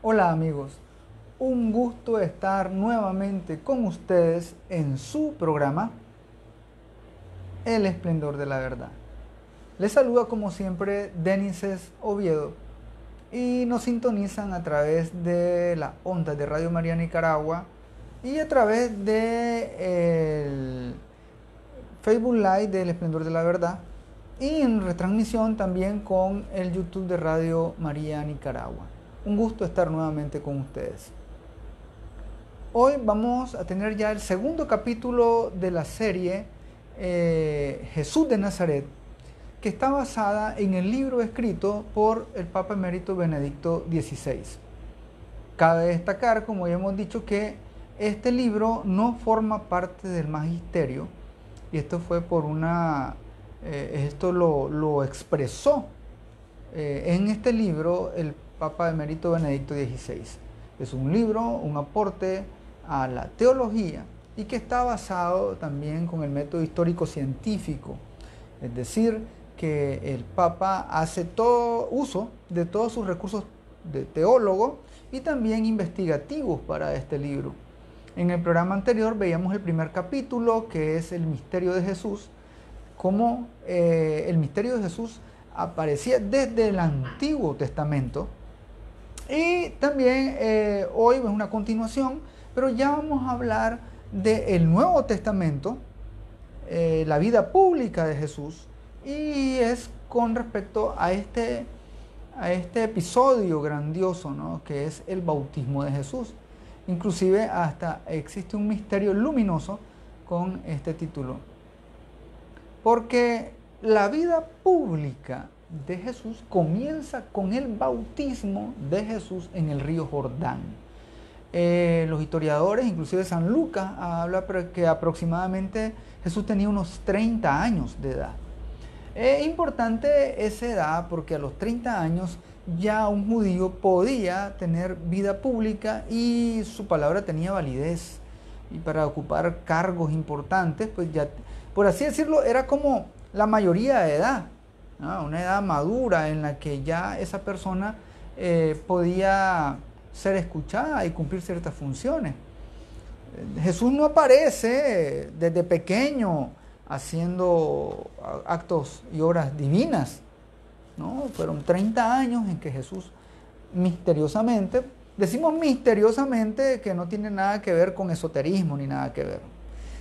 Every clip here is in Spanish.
Hola amigos, un gusto estar nuevamente con ustedes en su programa El Esplendor de la Verdad. Les saluda como siempre Denises Oviedo y nos sintonizan a través de las ondas de Radio María Nicaragua y a través de el Facebook Live del Esplendor de la Verdad y en retransmisión también con el YouTube de Radio María Nicaragua. Un gusto estar nuevamente con ustedes. Hoy vamos a tener ya el segundo capítulo de la serie Jesús de Nazaret, que está basada en el libro escrito por el Papa Emérito Benedicto XVI. Cabe destacar, como ya hemos dicho, que este libro no forma parte del magisterio, y esto fue por esto lo expresó en este libro el Papa Emérito Benedicto XVI. Es un libro, un aporte a la teología y que está basado también con el método histórico científico, es decir, que el Papa hace todo uso de todos sus recursos de teólogo y también investigativos para este libro. En el programa anterior veíamos el primer capítulo, que es el misterio de Jesús, cómo el misterio de Jesús aparecía desde el Antiguo Testamento. Y también hoy es una continuación, pero ya vamos a hablar del Nuevo Testamento, la vida pública de Jesús, y es con respecto a este episodio grandioso, ¿no?, que es el bautismo de Jesús. Inclusive hasta existe un misterio luminoso con este título, porque la vida pública de Jesús comienza con el bautismo de Jesús en el río Jordán. Los historiadores, inclusive San Lucas, habla que aproximadamente Jesús tenía unos 30 años de edad. Es importante esa edad porque a los 30 años ya un judío podía tener vida pública y su palabra tenía validez. Y para ocupar cargos importantes, pues ya, por así decirlo, era como la mayoría de edad, ¿no? Una edad madura en la que ya esa persona podía ser escuchada y cumplir ciertas funciones. Jesús no aparece desde pequeño haciendo actos y obras divinas, ¿no? Fueron 30 años en que Jesús misteriosamente, decimos misteriosamente que no tiene nada que ver con esoterismo ni nada que ver,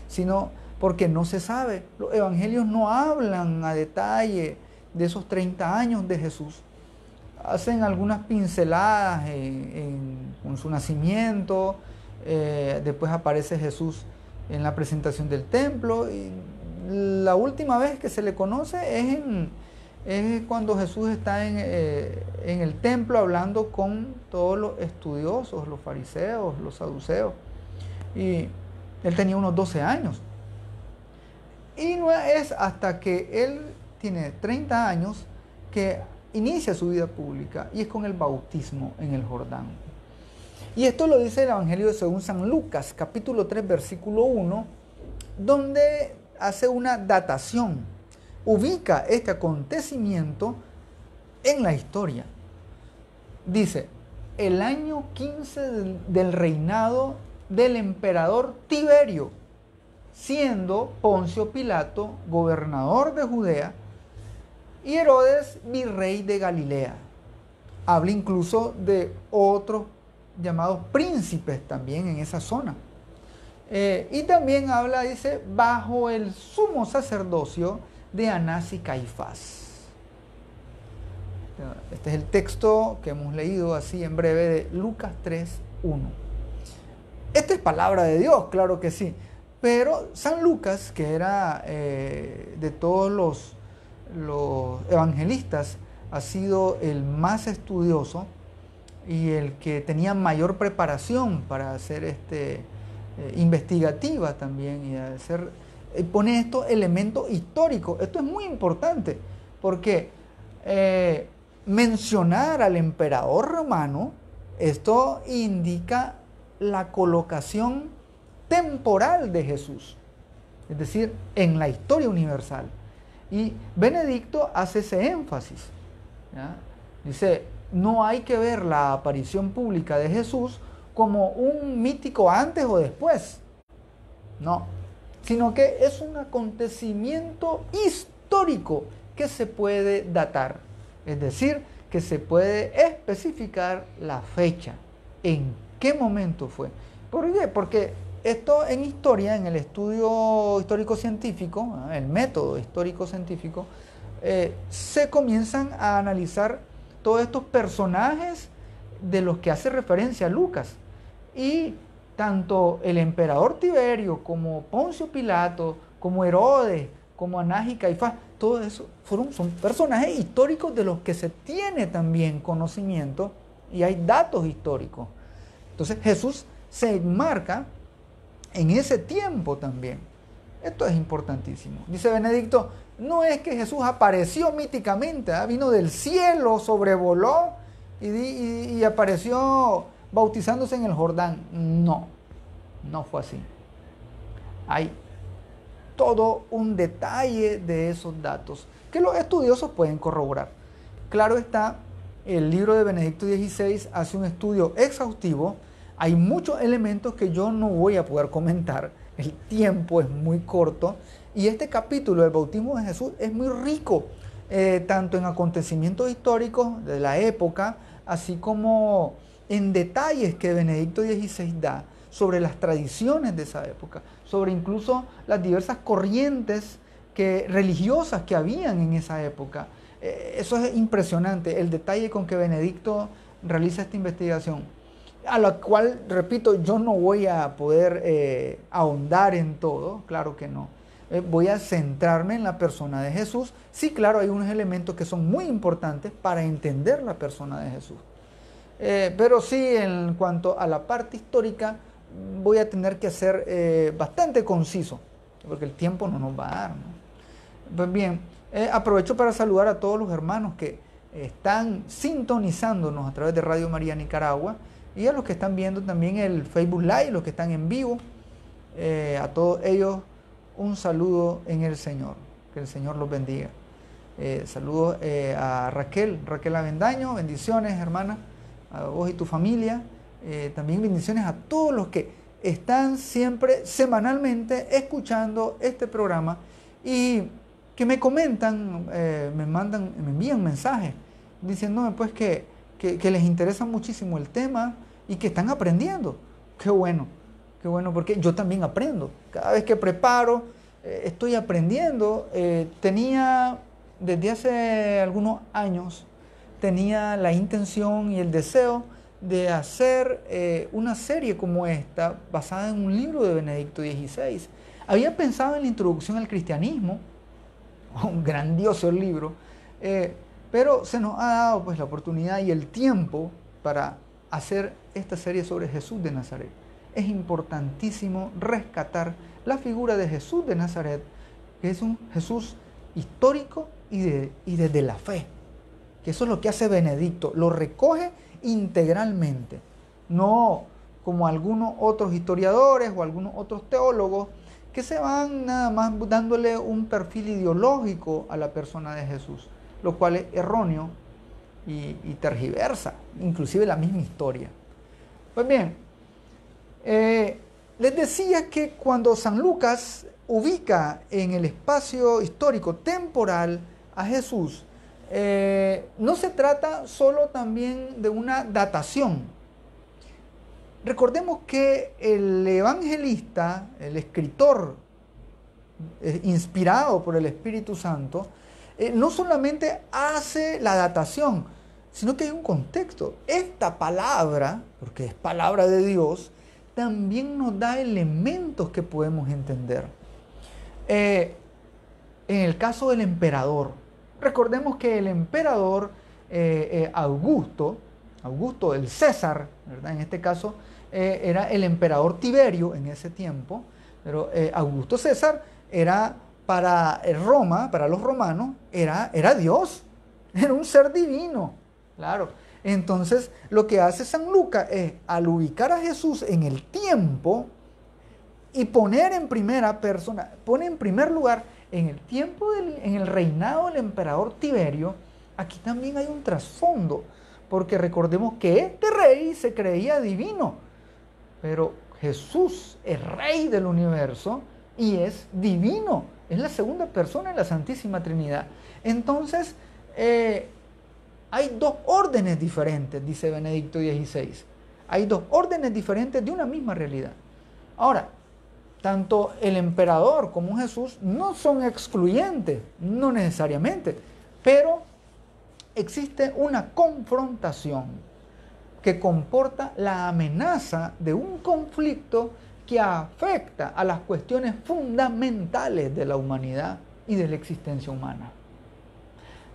sino porque no se sabe. Los evangelios no hablan a detalle de esos 30 años de Jesús. Hacen algunas pinceladas con su nacimiento, después aparece Jesús en la presentación del templo, y la última vez que se le conoce es cuando Jesús está en el templo hablando con todos los estudiosos, los fariseos, los saduceos, y él tenía unos 12 años. Y no es hasta que él tiene 30 años que inicia su vida pública, y es con el bautismo en el Jordán. Y esto lo dice el Evangelio según San Lucas, capítulo 3, versículo 1, donde hace una datación, ubica este acontecimiento en la historia. Dice, el año 15 del reinado del emperador Tiberio, siendo Poncio Pilato gobernador de Judea y Herodes virrey de Galilea. Habla incluso de otros llamados príncipes también en esa zona. Y también habla, dice, bajo el sumo sacerdocio de Anás y Caifás. Este es el texto que hemos leído así en breve de Lucas 3:1. Esta es palabra de Dios, claro que sí. Pero San Lucas, que era de todos los evangelistas, ha sido el más estudioso y el que tenía mayor preparación para hacer investigativa también, y pone estos elementos históricos. Esto es muy importante porque mencionar al emperador romano, esto indica la colocación temporal de Jesús, es decir, en la historia universal. Y Benedicto hace ese énfasis, ¿ya? Dice, no hay que ver la aparición pública de Jesús como un mítico antes o después, no, sino que es un acontecimiento histórico que se puede datar, es decir, que se puede especificar la fecha, en qué momento fue. ¿Por qué? Porque esto en historia, en el estudio histórico-científico, el método histórico-científico, se comienzan a analizar todos estos personajes de los que hace referencia Lucas. Y tanto el emperador Tiberio como Poncio Pilato, como Herodes, como Anás y Caifás, todo eso son personajes históricos de los que se tiene también conocimiento y hay datos históricos. Entonces Jesús se enmarca en ese tiempo también. Esto es importantísimo. Dice Benedicto, no es que Jesús apareció míticamente, vino del cielo, sobrevoló y apareció bautizándose en el Jordán. No, no fue así. Hay todo un detalle de esos datos que los estudiosos pueden corroborar. Claro está, el libro de Benedicto XVI hace un estudio exhaustivo. Hay muchos elementos que yo no voy a poder comentar. El tiempo es muy corto. Y este capítulo del bautismo de Jesús es muy rico, tanto en acontecimientos históricos de la época, así como en detalles que Benedicto XVI da sobre las tradiciones de esa época, sobre incluso las diversas corrientes religiosas que habían en esa época. Eso es impresionante, el detalle con que Benedicto realiza esta investigación, a la cual, repito, yo no voy a poder ahondar en todo, claro que no. Voy a centrarme en la persona de Jesús. Sí, claro, hay unos elementos que son muy importantes para entender la persona de Jesús. Pero sí, en cuanto a la parte histórica, voy a tener que ser bastante conciso, porque el tiempo no nos va a dar, ¿no? Pues bien, aprovecho para saludar a todos los hermanos que están sintonizándonos a través de Radio María Nicaragua y a los que están viendo también el Facebook Live, los que están en vivo. A todos ellos un saludo en el Señor, que el Señor los bendiga. Saludos a Raquel Avendaño, bendiciones hermana, a vos y tu familia. También bendiciones a todos los que están siempre semanalmente escuchando este programa y que me comentan, me envían mensajes diciéndome pues que les interesa muchísimo el tema y que están aprendiendo. Qué bueno, porque yo también aprendo. Cada vez que preparo, estoy aprendiendo. Tenía, desde hace algunos años, tenía la intención y el deseo de hacer una serie como esta, basada en un libro de Benedicto XVI. Había pensado en la introducción al cristianismo, un grandioso libro, pero se nos ha dado pues la oportunidad y el tiempo para hacer esta serie sobre Jesús de Nazaret. Es importantísimo rescatar la figura de Jesús de Nazaret, que es un Jesús histórico y desde la fe, que eso es lo que hace Benedicto, lo recoge integralmente, no como algunos otros historiadores o algunos otros teólogos que se van nada más dándole un perfil ideológico a la persona de Jesús, lo cual es erróneo y tergiversa, inclusive la misma historia. Pues bien, les decía que cuando San Lucas ubica en el espacio histórico temporal a Jesús, no se trata solo también de una datación. Recordemos que el evangelista, el escritor inspirado por el Espíritu Santo, no solamente hace la datación, sino que hay un contexto. Esta palabra, porque es palabra de Dios, también nos da elementos que podemos entender. En el caso del emperador, recordemos que el emperador Augusto el César, ¿verdad? En este caso era el emperador Tiberio en ese tiempo, pero Augusto César era para Roma, para los romanos, era Dios, era un ser divino, claro. Entonces lo que hace San Lucas es, al ubicar a Jesús en el tiempo y poner en primera persona, pone en primer lugar en el tiempo, en el reinado del emperador Tiberio. Aquí también hay un trasfondo, porque recordemos que este rey se creía divino, pero Jesús es rey del universo y es divino, es la segunda persona en la Santísima Trinidad. Entonces, hay dos órdenes diferentes, dice Benedicto XVI. Hay dos órdenes diferentes de una misma realidad. Ahora, tanto el emperador como Jesús no son excluyentes, no necesariamente, pero existe una confrontación que comporta la amenaza de un conflicto que afecta a las cuestiones fundamentales de la humanidad y de la existencia humana.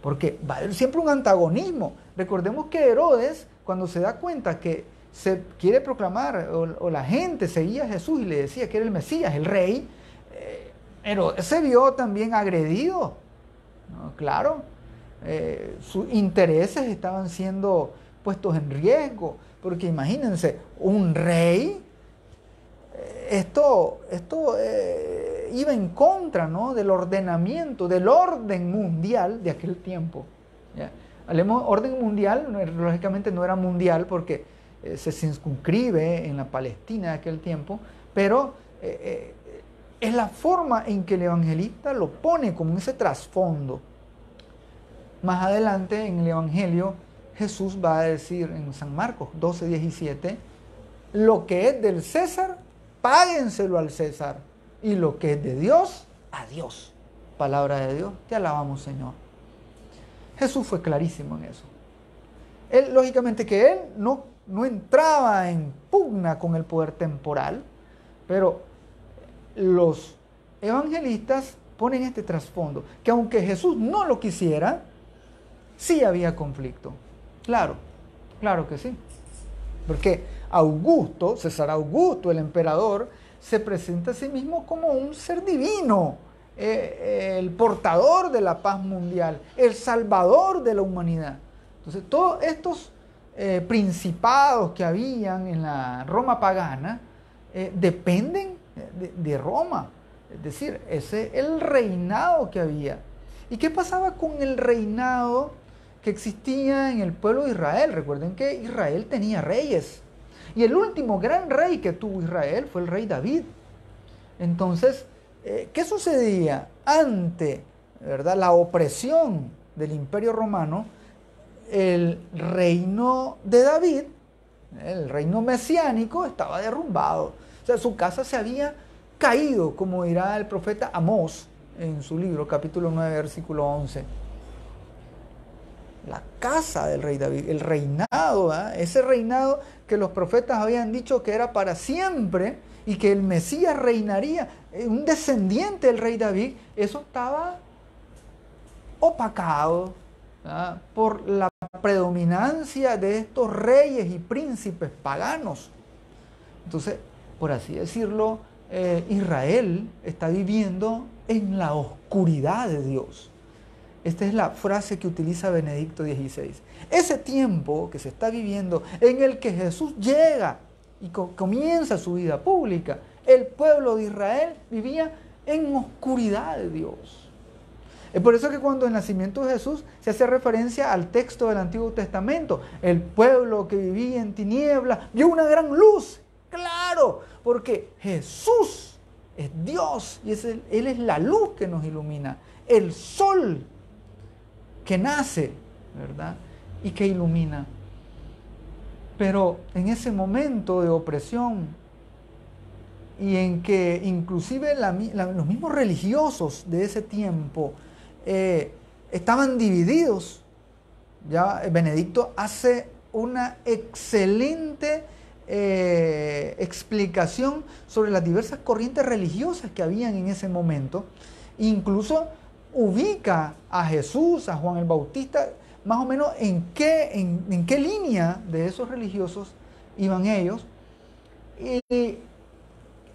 Porque va a haber siempre un antagonismo. Recordemos que Herodes, cuando se da cuenta que se quiere proclamar, o la gente seguía a Jesús y le decía que era el Mesías, el rey, Herodes se vio también agredido, ¿no? Claro, sus intereses estaban siendo puestos en riesgo, porque imagínense, un rey, esto iba en contra, ¿no?, del ordenamiento, del orden mundial de aquel tiempo, ¿ya? Hablemos orden mundial, lógicamente no era mundial porque se circunscribe en la Palestina de aquel tiempo, pero es la forma en que el evangelista lo pone como ese trasfondo. Más adelante en el Evangelio, Jesús va a decir en San Marcos 12:17, lo que es del César, páguenselo al César, y lo que es de Dios, a Dios. Palabra de Dios, te alabamos, Señor. Jesús fue clarísimo en eso. Él, lógicamente que él no entraba en pugna con el poder temporal, pero los evangelistas ponen este trasfondo, que aunque Jesús no lo quisiera, sí había conflicto. Claro, claro que sí. Porque Augusto, César Augusto, el emperador, se presenta a sí mismo como un ser divino, el portador de la paz mundial, el salvador de la humanidad. Entonces, todos estos principados que habían en la Roma pagana dependen de Roma. Es decir, ese es el reinado que había. ¿Y qué pasaba con el reinado que existía en el pueblo de Israel? Recuerden que Israel tenía reyes. Y el último gran rey que tuvo Israel fue el rey David. Entonces, ¿qué sucedía? Ante, ¿verdad?, la opresión del Imperio Romano, el reino de David, el reino mesiánico, estaba derrumbado. O sea, su casa se había caído, como dirá el profeta Amós en su libro, capítulo 9, versículo 11. La casa del rey David, el reinado, ese reinado que los profetas habían dicho que era para siempre y que el Mesías reinaría, un descendiente del rey David, eso estaba opacado por la predominancia de estos reyes y príncipes paganos. Entonces, por así decirlo, Israel está viviendo en la oscuridad de Dios. Esta es la frase que utiliza Benedicto XVI. Ese tiempo que se está viviendo, en el que Jesús llega y comienza su vida pública, el pueblo de Israel vivía en oscuridad de Dios. Es por eso que cuando el nacimiento de Jesús se hace referencia al texto del Antiguo Testamento, el pueblo que vivía en tinieblas vio una gran luz. Claro, porque Jesús es Dios y Él es la luz que nos ilumina, el sol que nace, ¿verdad?, y que ilumina. Pero en ese momento de opresión y en que inclusive los mismos religiosos de ese tiempo estaban divididos, ya Benedicto hace una excelente explicación sobre las diversas corrientes religiosas que habían en ese momento. Incluso ubica a Jesús, a Juan el Bautista, más o menos en qué línea de esos religiosos iban ellos. Y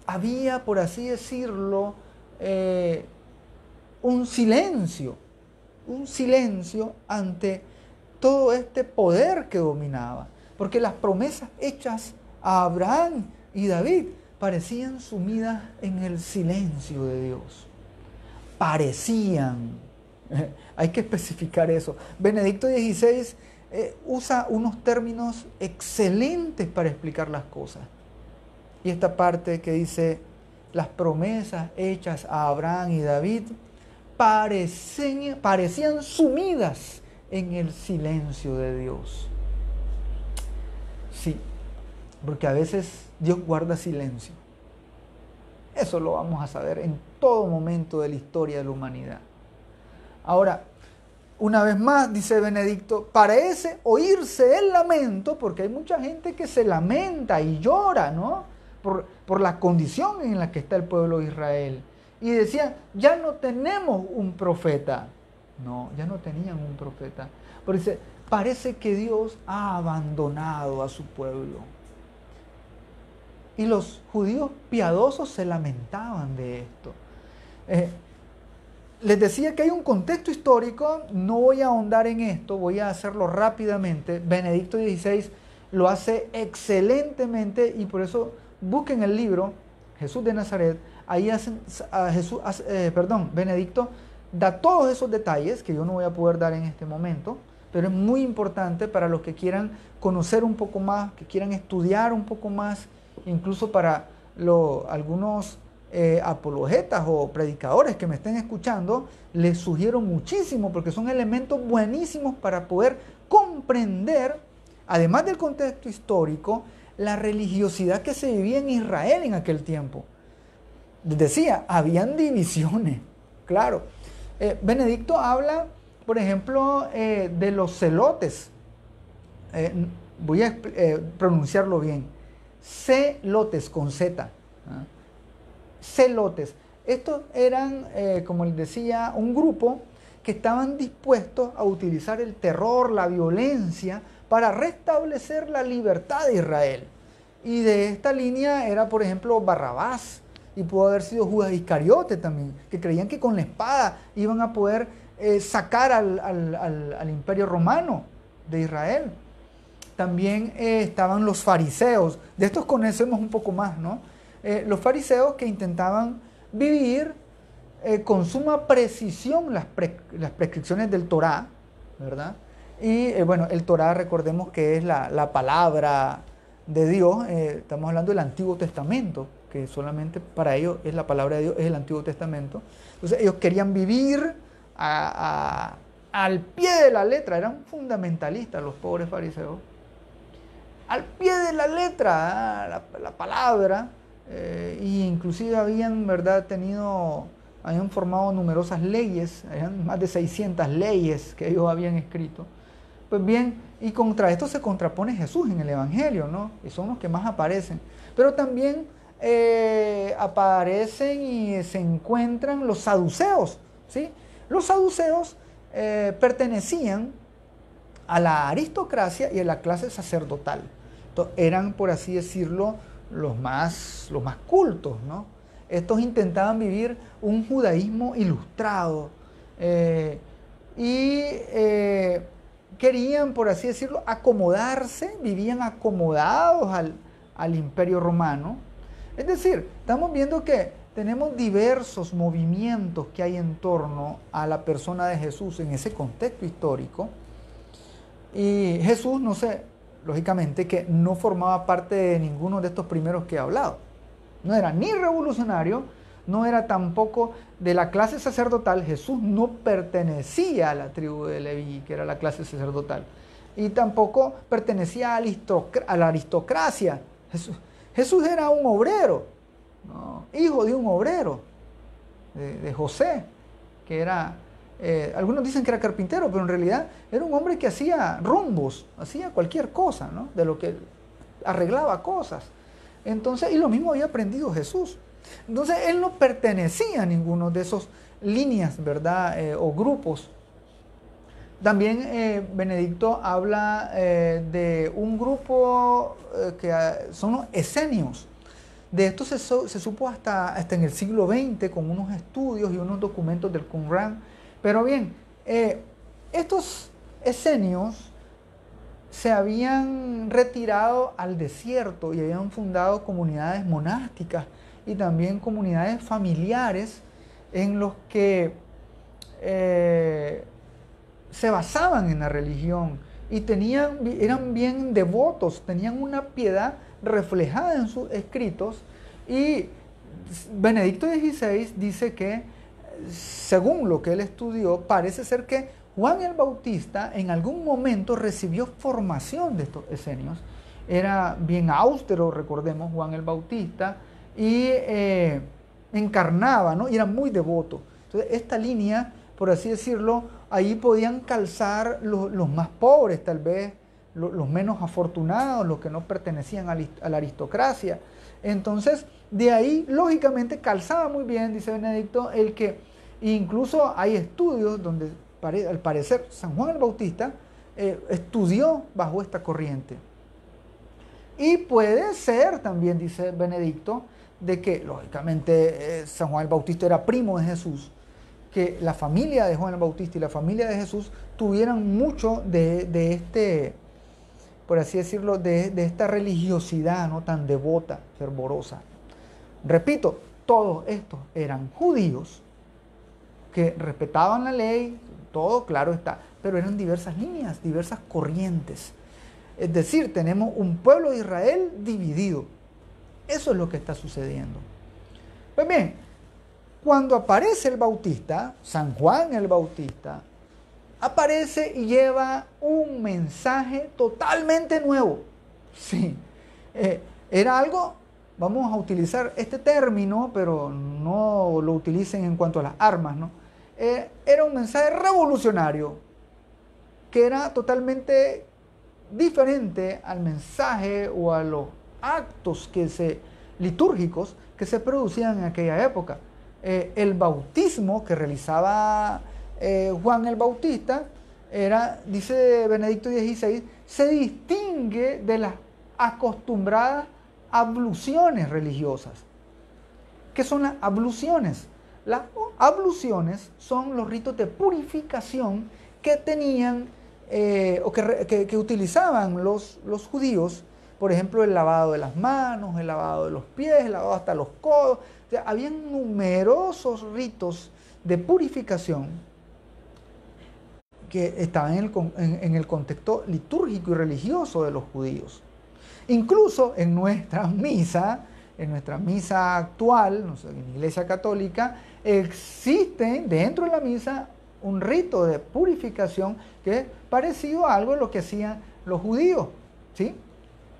había, por así decirlo, un silencio ante todo este poder que dominaba, porque las promesas hechas a Abraham y David parecían sumidas en el silencio de Dios. Parecían, hay que especificar eso. Benedicto XVI usa unos términos excelentes para explicar las cosas. Y esta parte que dice, las promesas hechas a Abraham y David parecían sumidas en el silencio de Dios. Sí, porque a veces Dios guarda silencio. Eso lo vamos a saber en todo momento de la historia de la humanidad. Ahora, una vez más, dice Benedicto, parece oírse el lamento, porque hay mucha gente que se lamenta y llora, ¿no? Por la condición en la que está el pueblo de Israel. Y decían, ya no tenemos un profeta. No, ya no tenían un profeta. Pero dice, parece que Dios ha abandonado a su pueblo. Y los judíos piadosos se lamentaban de esto. Les decía que hay un contexto histórico, no voy a ahondar en esto, voy a hacerlo rápidamente. Benedicto XVI lo hace excelentemente y por eso busquen el libro Jesús de Nazaret. Ahí Benedicto da todos esos detalles que yo no voy a poder dar en este momento, pero es muy importante para los que quieran conocer un poco más, que quieran estudiar un poco más, incluso para algunos apologetas o predicadores que me estén escuchando, les sugiero muchísimo porque son elementos buenísimos para poder comprender, además del contexto histórico, la religiosidad que se vivía en Israel en aquel tiempo. Les decía, habían divisiones, claro. Benedicto habla, por ejemplo, de los celotes. Voy a pronunciarlo bien. Celotes con Z. Celotes. Estos eran, como les decía, un grupo que estaban dispuestos a utilizar el terror, la violencia, para restablecer la libertad de Israel. Y de esta línea era, por ejemplo, Barrabás, y pudo haber sido Judas Iscariote también, que creían que con la espada iban a poder sacar al imperio romano de Israel. También estaban los fariseos, de estos conocemos un poco más, ¿no? Los fariseos que intentaban vivir con suma precisión las prescripciones del Torá, ¿verdad? Y bueno, el Torá, recordemos que es la palabra de Dios, estamos hablando del Antiguo Testamento, que solamente para ellos es la palabra de Dios, es el Antiguo Testamento. Entonces ellos querían vivir al pie de la letra, eran fundamentalistas los pobres fariseos. Al pie de la letra, la palabra, y inclusive habían, ¿verdad?, habían formado numerosas leyes, habían más de 600 leyes que ellos habían escrito. Pues bien, y contra esto se contrapone Jesús en el Evangelio, ¿no? Y son los que más aparecen. Pero también aparecen y se encuentran los saduceos, ¿sí? Los saduceos pertenecían a la aristocracia y a la clase sacerdotal. Entonces, eran, por así decirlo, los más cultos, ¿no? Estos intentaban vivir un judaísmo ilustrado y querían, por así decirlo, acomodarse, vivían acomodados al imperio romano. Es decir, estamos viendo que tenemos diversos movimientos que hay en torno a la persona de Jesús en ese contexto histórico. Y Jesús, no sé, lógicamente que no formaba parte de ninguno de estos primeros que he hablado. No era ni revolucionario, no era tampoco de la clase sacerdotal. Jesús no pertenecía a la tribu de Leví, que era la clase sacerdotal. Y tampoco pertenecía a la aristocracia. Jesús era un obrero, ¿no? Hijo de un obrero, de José, que era... algunos dicen que era carpintero, pero en realidad era un hombre que hacía rumbos, hacía cualquier cosa, ¿no? De lo que arreglaba cosas. Entonces, y lo mismo había aprendido Jesús. Entonces, él no pertenecía a ninguno de esos líneas, ¿verdad? O grupos. También Benedicto habla de un grupo que son los esenios. De esto se supo hasta en el siglo XX con unos estudios y unos documentos del Qumran. Pero bien, estos esenios se habían retirado al desierto y habían fundado comunidades monásticas y también comunidades familiares en los que se basaban en la religión y eran bien devotos, tenían una piedad reflejada en sus escritos. Y Benedicto XVI dice que, según lo que él estudió, parece ser que Juan el Bautista en algún momento recibió formación de estos esenios. Era bien austero, recordemos, Juan el Bautista, y encarnaba, ¿no? Y era muy devoto. Entonces, esta línea, por así decirlo, ahí podían calzar los más pobres, tal vez, los menos afortunados, los que no pertenecían a la aristocracia. Entonces, de ahí, lógicamente, calzaba muy bien, dice Benedicto, el que incluso hay estudios donde, al parecer, San Juan el Bautista estudió bajo esta corriente. Y puede ser también, dice Benedicto, de que, lógicamente, San Juan el Bautista era primo de Jesús, que la familia de Juan el Bautista y la familia de Jesús tuvieran mucho de este, por así decirlo, de esta religiosidad, ¿no?, tan devota, fervorosa. Repito, todos estos eran judíos que respetaban la ley, todo claro está, pero eran diversas líneas, diversas corrientes. Es decir, tenemos un pueblo de Israel dividido. Eso es lo que está sucediendo. Pues bien, cuando aparece el Bautista, San Juan el Bautista, aparece y lleva un mensaje totalmente nuevo. Sí, era algo, vamos a utilizar este término, pero no lo utilicen en cuanto a las armas, ¿no? Era un mensaje revolucionario, que era totalmente diferente al mensaje o a los actos litúrgicos que se producían en aquella época. El bautismo que realizaba Juan el Bautista era, dice Benedicto XVI, se distingue de las acostumbradas abluciones religiosas. ¿Qué son las abluciones? Las abluciones son los ritos de purificación que tenían o que utilizaban los judíos. Por ejemplo, el lavado de las manos, el lavado de los pies, el lavado hasta los codos. O sea, habían numerosos ritos de purificación que estaban en el contexto litúrgico y religioso de los judíos. Incluso en nuestra misa actual, no sé, en la Iglesia Católica, existe dentro de la misa un rito de purificación que es parecido a algo de lo que hacían los judíos, ¿sí?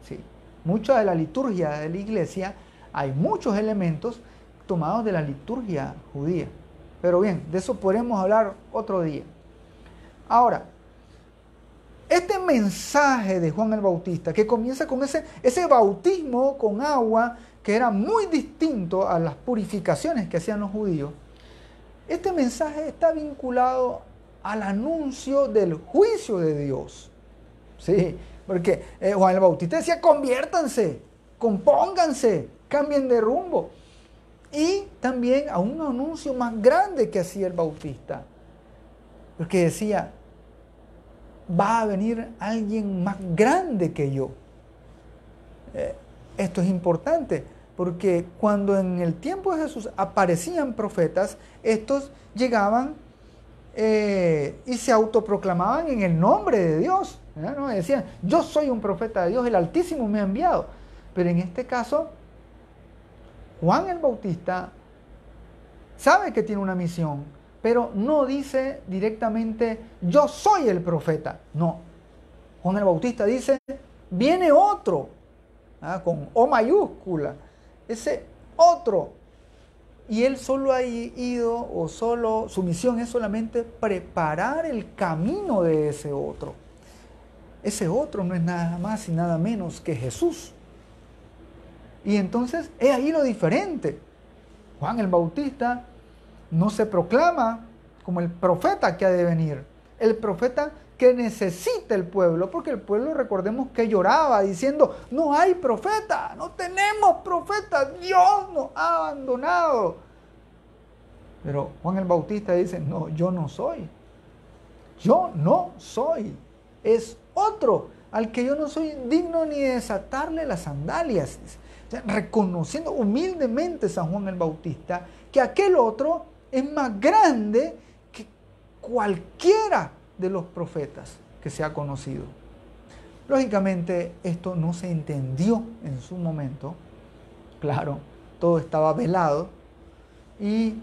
Sí. Mucha de la liturgia de la Iglesia, hay muchos elementos tomados de la liturgia judía. Pero bien, de eso podremos hablar otro día. Ahora, este mensaje de Juan el Bautista, que comienza con ese bautismo con agua, que era muy distinto a las purificaciones que hacían los judíos, este mensaje está vinculado al anuncio del juicio de Dios. Sí, porque Juan el Bautista decía: conviértanse, compónganse, cambien de rumbo. Y también a un anuncio más grande que hacía el Bautista, porque decía: va a venir alguien más grande que yo. Esto es importante, porque cuando en el tiempo de Jesús aparecían profetas, estos llegaban y se autoproclamaban en el nombre de Dios, ¿no? Decían: yo soy un profeta de Dios, el Altísimo me ha enviado. Pero en este caso, Juan el Bautista sabe que tiene una misión, pero no dice directamente: yo soy el profeta. No, Juan el Bautista dice: viene otro, con O mayúscula, ese otro. Y él solo ha ido, su misión es solamente preparar el camino de ese otro. Ese otro no es nada más y nada menos que Jesús. Y entonces es ahí lo diferente. Juan el Bautista no se proclama como el profeta que ha de venir, el profeta que necesita el pueblo, porque el pueblo, recordemos, que lloraba diciendo: no hay profeta, no tenemos profeta, Dios nos ha abandonado. Pero Juan el Bautista dice: no, yo no soy, es otro al que yo no soy digno ni de desatarle las sandalias. O sea, reconociendo humildemente San Juan el Bautista que aquel otro es más grande que cualquiera de los profetas que se ha conocido. Lógicamente esto no se entendió en su momento, claro, todo estaba velado, y,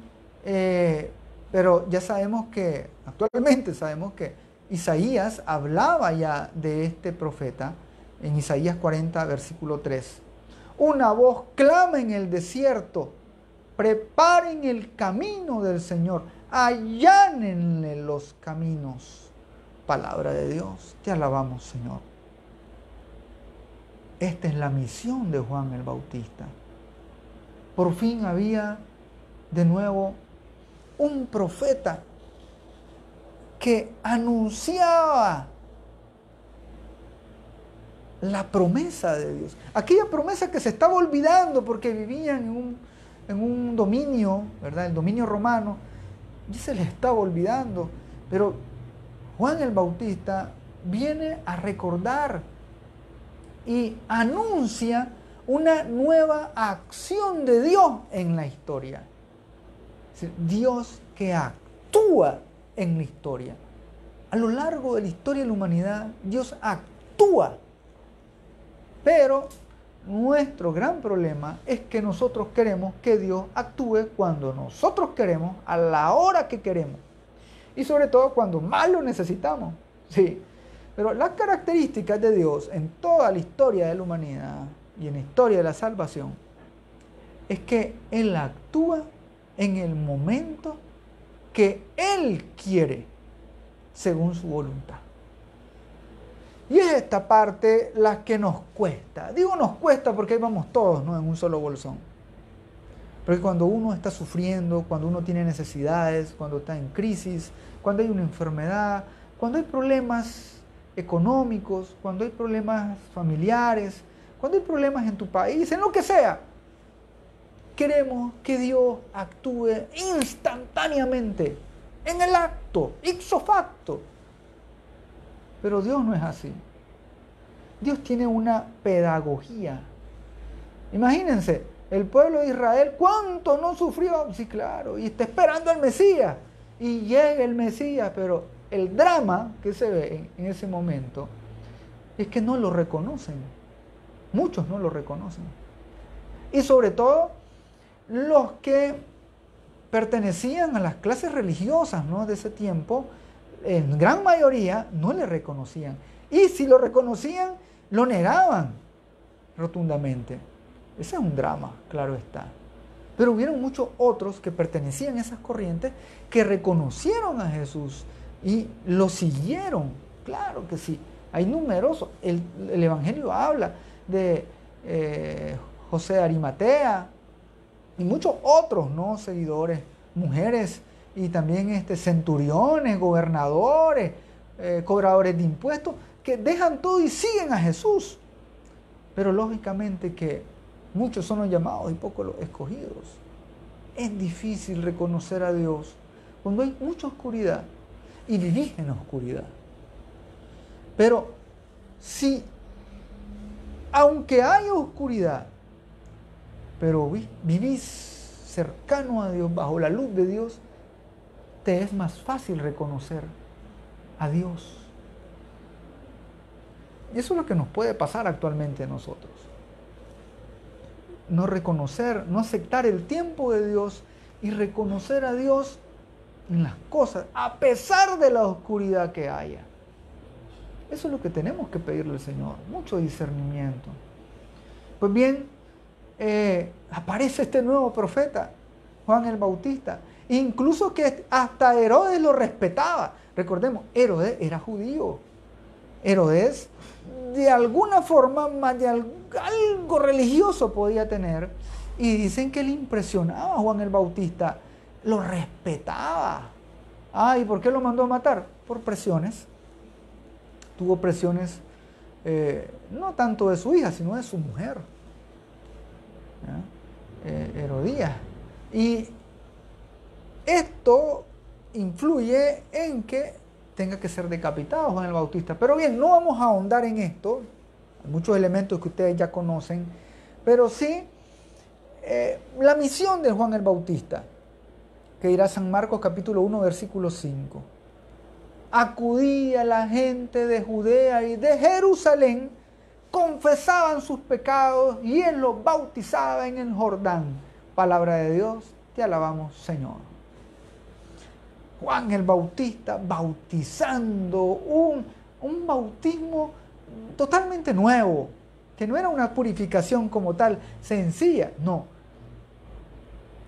pero ya sabemos que, actualmente sabemos que Isaías hablaba ya de este profeta en Isaías 40, versículo 3. Una voz clama en el desierto, preparen el camino del Señor, allánenle los caminos. Palabra de Dios, te alabamos, Señor. Esta es la misión de Juan el Bautista. Por fin había de nuevo un profeta que anunciaba la promesa de Dios. Aquella promesa que se estaba olvidando porque vivían en un dominio, ¿verdad? El dominio romano, y se les estaba olvidando. Pero Juan el Bautista viene a recordar y anuncia una nueva acción de Dios en la historia. Es decir, Dios que actúa en la historia. A lo largo de la historia de la humanidad, Dios actúa. Pero nuestro gran problema es que nosotros queremos que Dios actúe cuando nosotros queremos, a la hora que queremos. Y sobre todo cuando más lo necesitamos. Sí. Pero las características de Dios en toda la historia de la humanidad y en la historia de la salvación es que Él actúa en el momento que Él quiere, según su voluntad. Y es esta parte la que nos cuesta. Digo nos cuesta porque ahí vamos todos, ¿no?, en un solo bolsón. Porque cuando uno está sufriendo, cuando uno tiene necesidades, cuando está en crisis, cuando hay una enfermedad, cuando hay problemas económicos, cuando hay problemas familiares, cuando hay problemas en tu país, en lo que sea, queremos que Dios actúe instantáneamente, en el acto, ipso facto. Pero Dios no es así. Dios tiene una pedagogía. Imagínense, el pueblo de Israel, ¿cuánto no sufrió? Sí, claro, y está esperando al Mesías. Y llega el Mesías, pero el drama que se ve en ese momento es que no lo reconocen. Muchos no lo reconocen. Y sobre todo, los que pertenecían a las clases religiosas, ¿no?, de ese tiempo, en gran mayoría no le reconocían. Y si lo reconocían, lo negaban rotundamente. Ese es un drama, claro está. Pero hubieron muchos otros que pertenecían a esas corrientes que reconocieron a Jesús y lo siguieron. Claro que sí. Hay numerosos. El Evangelio habla de José de Arimatea y muchos otros, ¿no?, seguidores, mujeres y también centuriones, gobernadores, cobradores de impuestos, que dejan todo y siguen a Jesús. Pero lógicamente que muchos son los llamados y pocos los escogidos. Es difícil reconocer a Dios cuando hay mucha oscuridad y vivís en la oscuridad. Pero si, aunque hay oscuridad, pero vivís cercano a Dios, bajo la luz de Dios, te es más fácil reconocer a Dios. Y eso es lo que nos puede pasar actualmente a nosotros. No reconocer, no aceptar el tiempo de Dios y reconocer a Dios en las cosas, a pesar de la oscuridad que haya. Eso es lo que tenemos que pedirle al Señor, mucho discernimiento. Pues bien, aparece este nuevo profeta, Juan el Bautista, incluso que hasta Herodes lo respetaba. Recordemos, Herodes era judío. Herodes, de alguna forma, más de algo religioso podía tener, y dicen que le impresionaba a Juan el Bautista, lo respetaba. ¿Y por qué lo mandó a matar? Por presiones. Tuvo presiones, no tanto de su hija, sino de su mujer, Herodías. Y esto influye en que tenga que ser decapitado Juan el Bautista. Pero bien, no vamos a ahondar en esto. Hay muchos elementos que ustedes ya conocen. Pero sí, la misión de Juan el Bautista, que dirá San Marcos capítulo 1, versículo 5. acudía la gente de Judea y de Jerusalén, confesaban sus pecados y él los bautizaba en el Jordán. Palabra de Dios, te alabamos, Señor. Juan el Bautista bautizando un bautismo totalmente nuevo, que no era una purificación como tal, sencilla, no.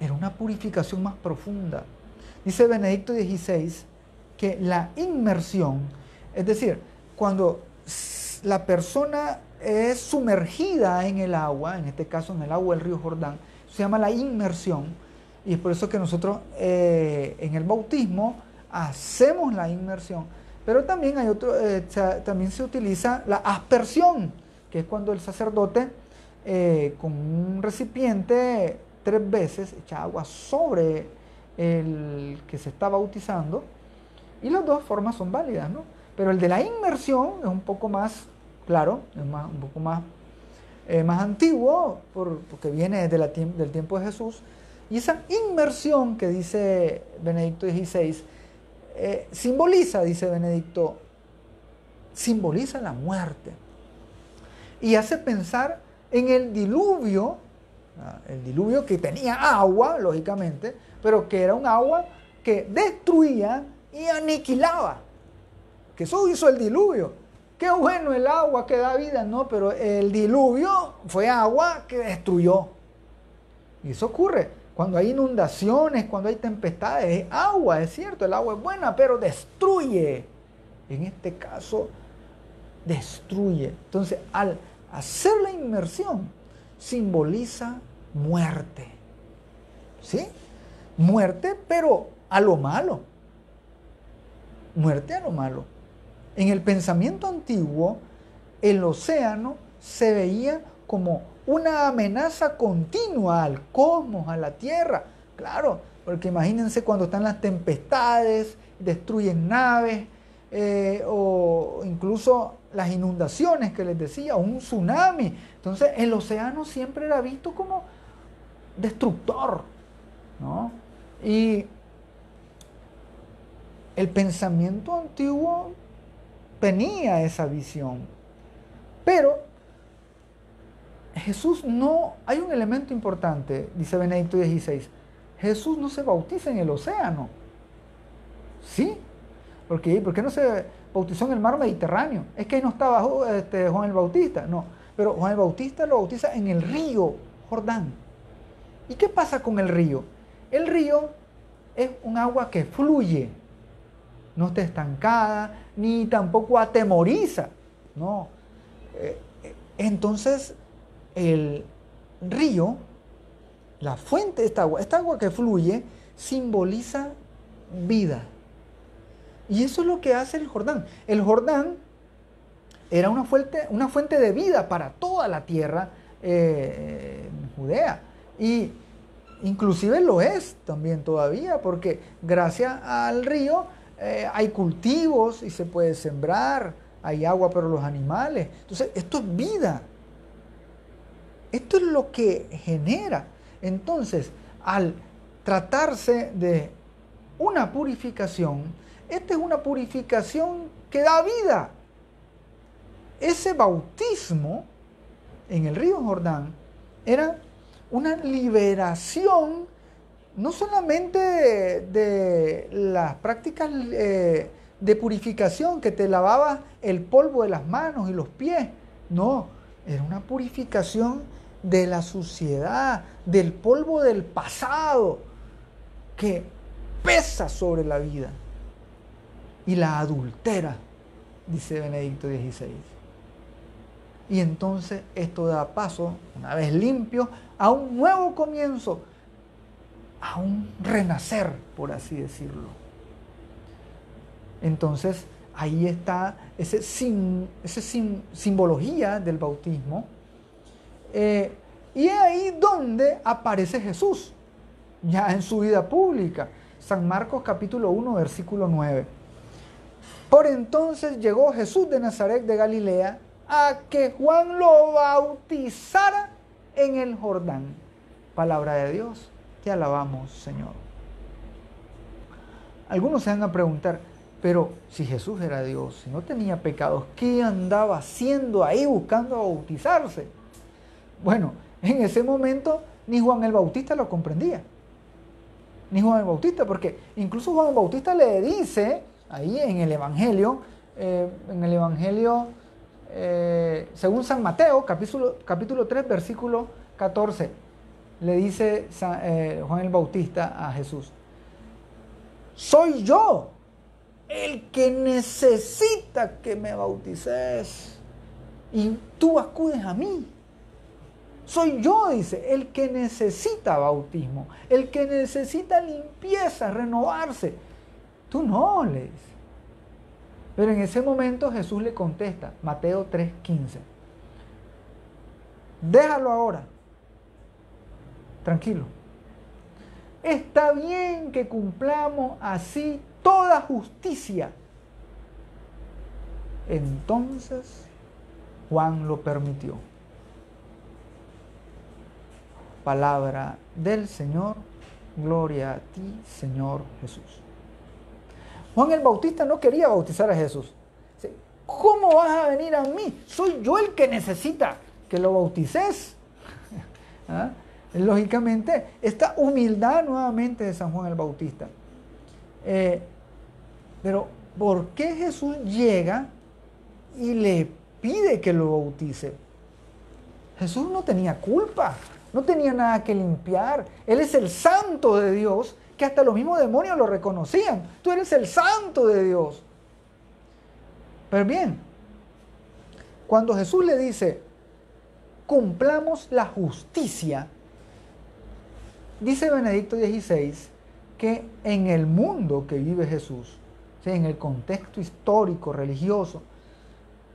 Era una purificación más profunda. Dice Benedicto XVI que la inmersión, es decir, cuando la persona es sumergida en el agua, en este caso en el agua del río Jordán, se llama la inmersión, y es por eso que nosotros en el bautismo hacemos la inmersión, pero también hay también se utiliza la aspersión, que es cuando el sacerdote con un recipiente 3 veces echa agua sobre el que se está bautizando, y las dos formas son válidas, ¿no? Pero el de la inmersión es un poco más claro, es un poco más antiguo, porque viene del tiempo de Jesús, y esa inmersión que dice Benedicto XVI, simboliza, dice Benedicto, simboliza la muerte, y hace pensar en el diluvio que tenía agua, lógicamente, pero que era un agua que destruía y aniquilaba, que eso hizo el diluvio. Qué bueno el agua que da vida, no, pero el diluvio fue agua que destruyó. Y eso ocurre cuando hay inundaciones, cuando hay tempestades, es agua, es cierto, el agua es buena, pero destruye. En este caso, destruye. Entonces, al hacer la inmersión, simboliza muerte. ¿Sí? Muerte, pero a lo malo. Muerte a lo malo. En el pensamiento antiguo, el océano se veía como una amenaza continua al cosmos, a la Tierra. Claro, porque imagínense cuando están las tempestades, destruyen naves, o incluso las inundaciones que les decía, un tsunami. Entonces el océano siempre era visto como destructor, ¿no? Y el pensamiento antiguo tenía esa visión. Pero Jesús no, hay un elemento importante, dice Benedicto XVI, Jesús no se bautiza en el océano. ¿Sí? ¿Por qué no se bautizó en el mar Mediterráneo? Es que ahí no estaba Juan el Bautista, no. Pero Juan el Bautista lo bautiza en el río Jordán. ¿Y qué pasa con el río? El río es un agua que fluye, no está estancada, ni tampoco atemoriza, no. Entonces, el río, la fuente de esta agua que fluye, simboliza vida. Y eso es lo que hace el Jordán. El Jordán era una fuente de vida para toda la tierra en Judea. Y inclusive lo es también todavía, porque gracias al río hay cultivos y se puede sembrar, hay agua para los animales. Entonces, esto es vida. Esto es lo que genera. Entonces, al tratarse de una purificación, esta es una purificación que da vida. Ese bautismo en el río Jordán era una liberación, no solamente de las prácticas de purificación, que te lavabas el polvo de las manos y los pies. No, era una purificación de la suciedad, del polvo del pasado, que pesa sobre la vida y la adultera, dice Benedicto XVI. Y entonces esto da paso, una vez limpio, a un nuevo comienzo, a un renacer, por así decirlo. Entonces ahí está esa simbología del bautismo, y es ahí donde aparece Jesús, ya en su vida pública. San Marcos capítulo 1, versículo 9. Por entonces llegó Jesús de Nazaret de Galilea a que Juan lo bautizara en el Jordán. Palabra de Dios, te alabamos, Señor. Algunos se van a preguntar, Pero si Jesús era Dios, si no tenía pecados, ¿qué andaba haciendo ahí buscando bautizarse? Bueno, en ese momento ni Juan el Bautista lo comprendía. Ni Juan el Bautista, porque incluso Juan el Bautista le dice ahí en el Evangelio, según San Mateo, capítulo 3, versículo 14, le dice Juan el Bautista a Jesús: soy yo el que necesita que me bautices y tú acudes a mí. Soy yo, dice, el que necesita bautismo, el que necesita limpieza, renovarse. Tú no, le dice. Pero en ese momento Jesús le contesta, Mateo 3:15. Déjalo ahora. Tranquilo. Está bien que cumplamos así toda justicia. Entonces Juan lo permitió. Palabra del Señor, gloria a ti, Señor Jesús. Juan el Bautista no quería bautizar a Jesús. ¿Cómo vas a venir a mí? Soy yo el que necesita que lo bautices. ¿Ah? Lógicamente, esta humildad nuevamente de San Juan el Bautista. Pero, ¿por qué Jesús llega y le pide que lo bautice? Jesús no tenía culpa, no tenía nada que limpiar. Él es el santo de Dios, que hasta los mismos demonios lo reconocían. Tú eres el santo de Dios. Pero bien, cuando Jesús le dice, cumplamos la justicia, dice Benedicto XVI que en el mundo que vive Jesús, ¿sí?, en el contexto histórico, religioso,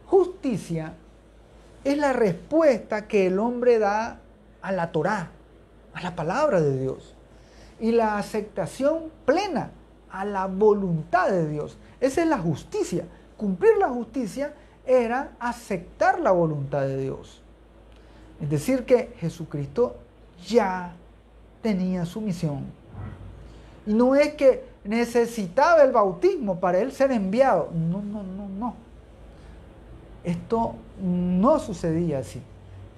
justicia es la respuesta que el hombre da a la Torá, a la palabra de Dios, y la aceptación plena a la voluntad de Dios. Esa es la justicia. Cumplir la justicia era aceptar la voluntad de Dios. Es decir, que Jesucristo ya tenía su misión. Y no es que necesitaba el bautismo para él ser enviado. No. Esto no sucedía así.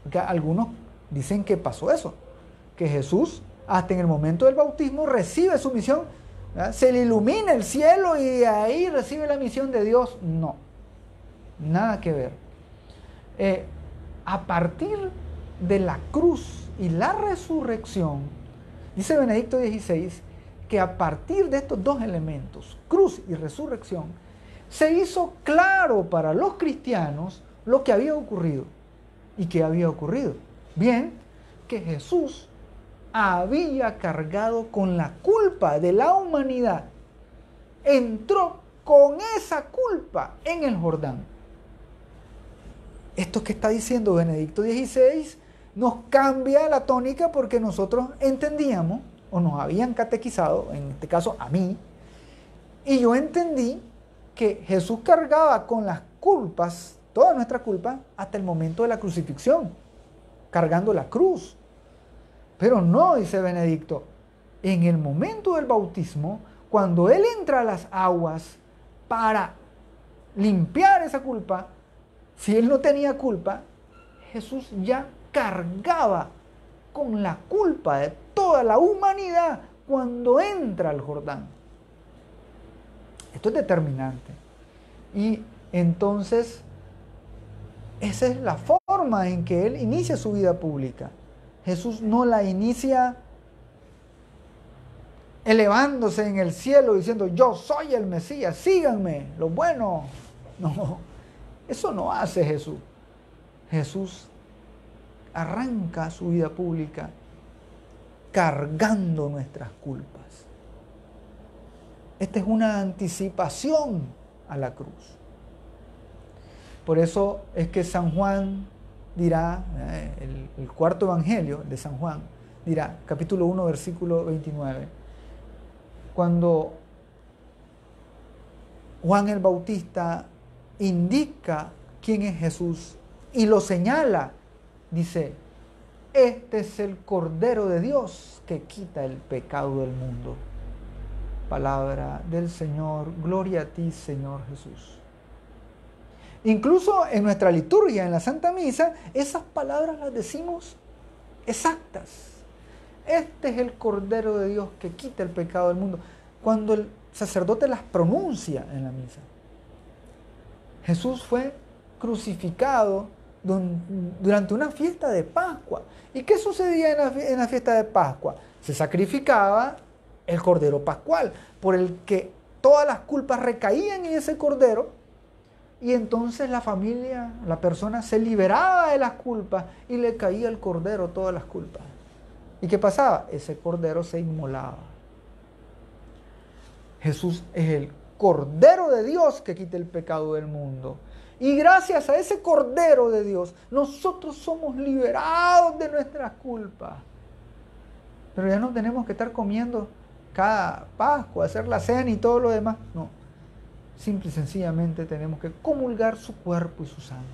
Porque algunos dicen que pasó eso. Que Jesús, hasta en el momento del bautismo, recibe su misión. ¿Verdad? Se le ilumina el cielo y ahí recibe la misión de Dios. No. Nada que ver. A partir de la cruz y la resurrección, dice Benedicto XVI, que a partir de estos dos elementos, cruz y resurrección, se hizo claro para los cristianos lo que había ocurrido. ¿Y qué había ocurrido? Bien, que Jesús había cargado con la culpa de la humanidad. Entró con esa culpa en el Jordán. Esto que está diciendo Benedicto XVI nos cambia la tónica, porque nosotros entendíamos, o nos habían catequizado, en este caso a mí, y yo entendí que Jesús cargaba con las culpas, toda nuestra culpa, hasta el momento de la crucifixión, cargando la cruz. Pero no, dice Benedicto, en el momento del bautismo, cuando Él entra a las aguas para limpiar esa culpa, si Él no tenía culpa, Jesús ya cargaba con la culpa de toda la humanidad cuando entra al Jordán. Esto es determinante. Y entonces, esa es la forma en que Él inicia su vida pública. Jesús no la inicia elevándose en el cielo diciendo, yo soy el Mesías, síganme, lo bueno. No, eso no hace Jesús. Jesús arranca su vida pública cargando nuestras culpas. Esta es una anticipación a la cruz. Por eso es que San Juan dirá, el cuarto evangelio de San Juan, dirá, capítulo 1, versículo 29, cuando Juan el Bautista indica quién es Jesús y lo señala, dice, este es el Cordero de Dios que quita el pecado del mundo. Palabra del Señor, gloria a ti, Señor Jesús. Incluso en nuestra liturgia, en la Santa Misa, esas palabras las decimos exactas. Este es el Cordero de Dios que quita el pecado del mundo. Cuando el sacerdote las pronuncia en la misa. Jesús fue crucificado durante una fiesta de Pascua. ¿Y qué sucedía en la fiesta de Pascua? Se sacrificaba el Cordero Pascual, por el que todas las culpas recaían en ese Cordero, y entonces la familia, la persona se liberaba de las culpas y le caía al Cordero todas las culpas. ¿Y qué pasaba? Ese Cordero se inmolaba. Jesús es el Cordero de Dios que quita el pecado del mundo. Y gracias a ese Cordero de Dios, nosotros somos liberados de nuestras culpas. Pero ya no tenemos que estar comiendo cada Pascua, hacer la cena y todo lo demás. No. Simple y sencillamente tenemos que comulgar su cuerpo y su sangre.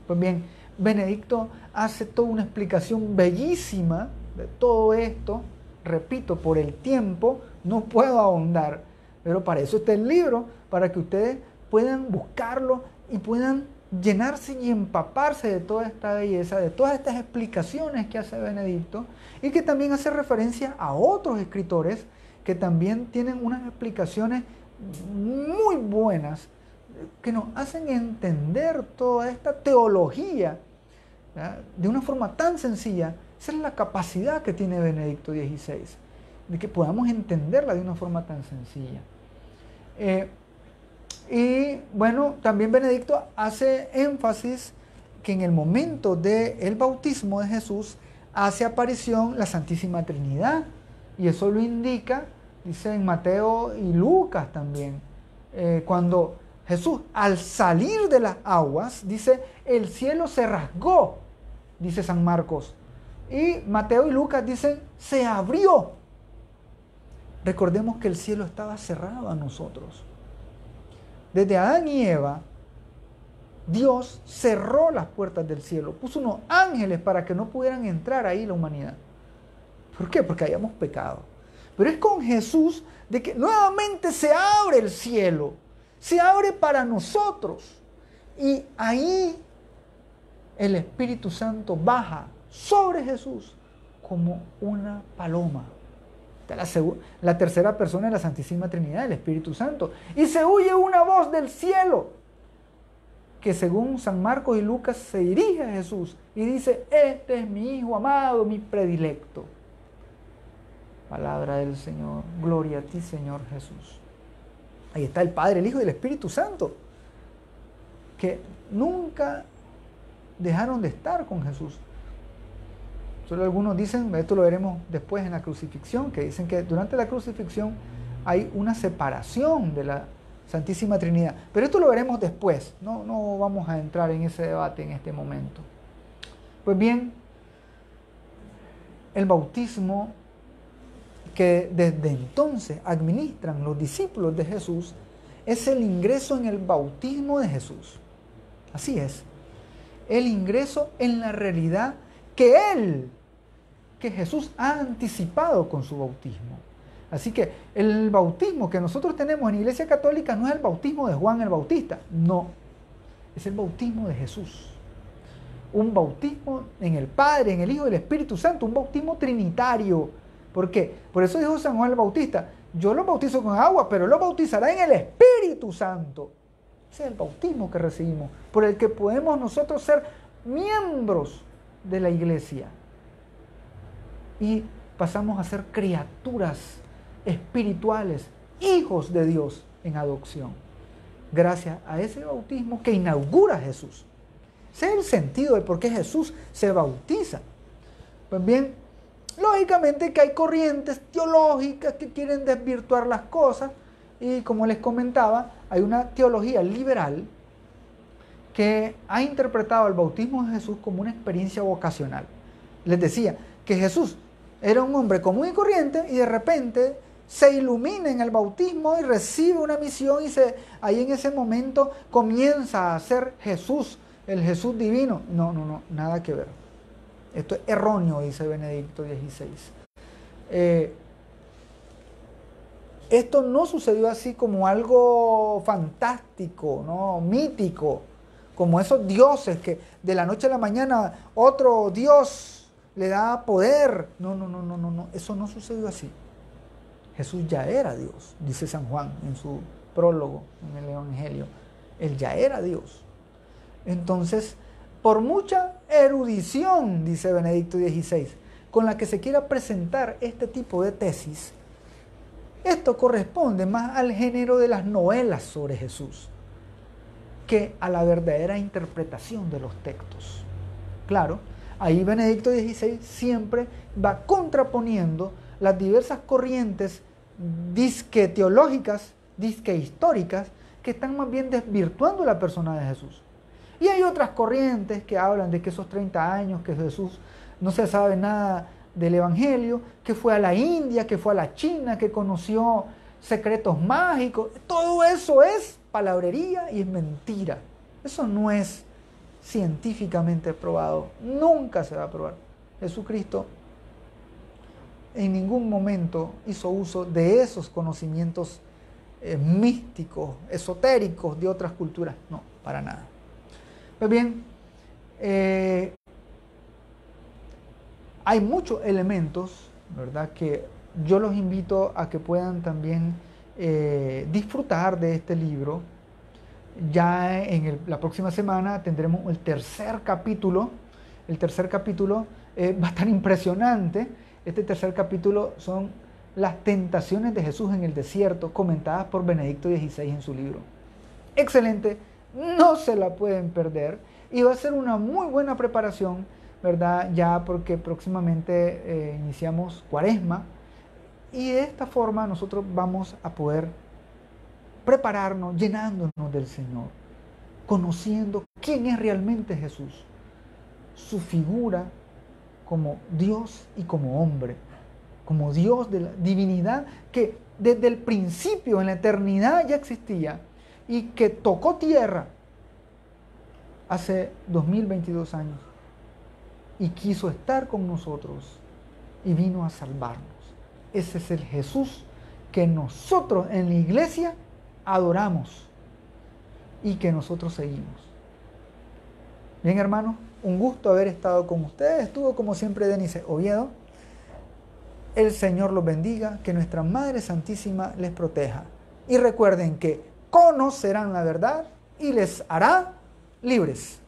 Pues bien, Benedicto hace toda una explicación bellísima de todo esto. Repito, por el tiempo no puedo ahondar, pero para eso está el libro, para que ustedes puedan buscarlo y puedan llenarse y empaparse de toda esta belleza, de todas estas explicaciones que hace Benedicto, y que también hace referencia a otros escritores que también tienen unas explicaciones muy buenas que nos hacen entender toda esta teología, ¿verdad?, de una forma tan sencilla. Esa es la capacidad que tiene Benedicto XVI, de que podamos entenderla de una forma tan sencilla. Y bueno, también Benedicto hace énfasis que en el momento del bautismo de Jesús hace aparición la Santísima Trinidad, y eso lo indica, dice en Mateo y Lucas también, cuando Jesús al salir de las aguas, dice, el cielo se rasgó, dice San Marcos, y Mateo y Lucas dicen, se abrió. Recordemos que el cielo estaba cerrado a nosotros. Desde Adán y Eva, Dios cerró las puertas del cielo, puso unos ángeles para que no pudieran entrar ahí la humanidad. ¿Por qué? Porque habíamos pecado. Pero es con Jesús de que nuevamente se abre el cielo, se abre para nosotros. Y ahí el Espíritu Santo baja sobre Jesús como una paloma. La tercera persona de la Santísima Trinidad, el Espíritu Santo. Y se oye una voz del cielo que según San Marcos y Lucas se dirige a Jesús y dice, este es mi Hijo amado, mi predilecto. Palabra del Señor, gloria a ti, Señor Jesús. Ahí está el Padre, el Hijo y el Espíritu Santo, que nunca dejaron de estar con Jesús. Solo algunos dicen, esto lo veremos después en la crucifixión, que dicen que durante la crucifixión hay una separación de la Santísima Trinidad. Pero esto lo veremos después, no vamos a entrar en ese debate en este momento. Pues bien, el bautismo que desde entonces administran los discípulos de Jesús es el ingreso en el bautismo de Jesús. Así es, el ingreso en la realidad que Jesús ha anticipado con su bautismo. Así que el bautismo que nosotros tenemos en la Iglesia Católica no es el bautismo de Juan el Bautista, no, es el bautismo de Jesús. Un bautismo en el Padre, en el Hijo y el Espíritu Santo, un bautismo trinitario. ¿Por qué? Por eso dijo San Juan el Bautista, yo los bautizo con agua, pero los bautizará en el Espíritu Santo. Ese es el bautismo que recibimos, por el que podemos nosotros ser miembros de la Iglesia. Y pasamos a ser criaturas espirituales, hijos de Dios en adopción, gracias a ese bautismo que inaugura Jesús. Ese es el sentido de por qué Jesús se bautiza. Pues bien, lógicamente que hay corrientes teológicas que quieren desvirtuar las cosas, y como les comentaba, hay una teología liberal que ha interpretado el bautismo de Jesús como una experiencia vocacional. Les decía que Jesús era un hombre común y corriente y de repente se ilumina en el bautismo y recibe una misión, y ahí en ese momento comienza a ser Jesús, el Jesús divino. No, nada que ver. Esto es erróneo, dice Benedicto XVI. Esto no sucedió así como algo fantástico, ¿no? Mítico, como esos dioses que de la noche a la mañana otro dios le da poder. No, no, no, no, no, no. Eso no sucedió así. Jesús ya era Dios, dice San Juan en su prólogo en el Evangelio. Él ya era Dios. Entonces, por mucha erudición, dice Benedicto XVI, con la que se quiera presentar este tipo de tesis, esto corresponde más al género de las novelas sobre Jesús que a la verdadera interpretación de los textos. Claro, ahí Benedicto XVI siempre va contraponiendo las diversas corrientes disque teológicas, disque históricas, que están más bien desvirtuando la persona de Jesús. Y hay otras corrientes que hablan de que esos 30 años que Jesús no se sabe nada del Evangelio, que fue a la India, que fue a la China, que conoció secretos mágicos. Todo eso es palabrería y es mentira. Eso no es científicamente probado. Nunca se va a probar. Jesucristo en ningún momento hizo uso de esos conocimientos místicos, esotéricos de otras culturas. No, para nada. Pues bien, hay muchos elementos, ¿verdad?, que yo los invito a que puedan también disfrutar de este libro. Ya en la próxima semana tendremos el tercer capítulo. El tercer capítulo va a estar impresionante. Este tercer capítulo son las tentaciones de Jesús en el desierto, comentadas por Benedicto XVI en su libro. Excelente, no se la pueden perder. Y va a ser una muy buena preparación, ¿verdad? Ya porque próximamente iniciamos Cuaresma. Y de esta forma nosotros vamos a poder prepararnos, llenándonos del Señor, conociendo quién es realmente Jesús, su figura como Dios y como hombre, como Dios de la divinidad que desde el principio, en la eternidad, ya existía y que tocó tierra hace 2022 años y quiso estar con nosotros y vino a salvarnos. Ese es el Jesús que nosotros en la iglesia adoramos y que nosotros seguimos. Bien, hermanos, un gusto haber estado con ustedes. Estuvo como siempre Denise Oviedo. El Señor los bendiga, que nuestra Madre Santísima les proteja. Y recuerden que conocerán la verdad y les hará libres.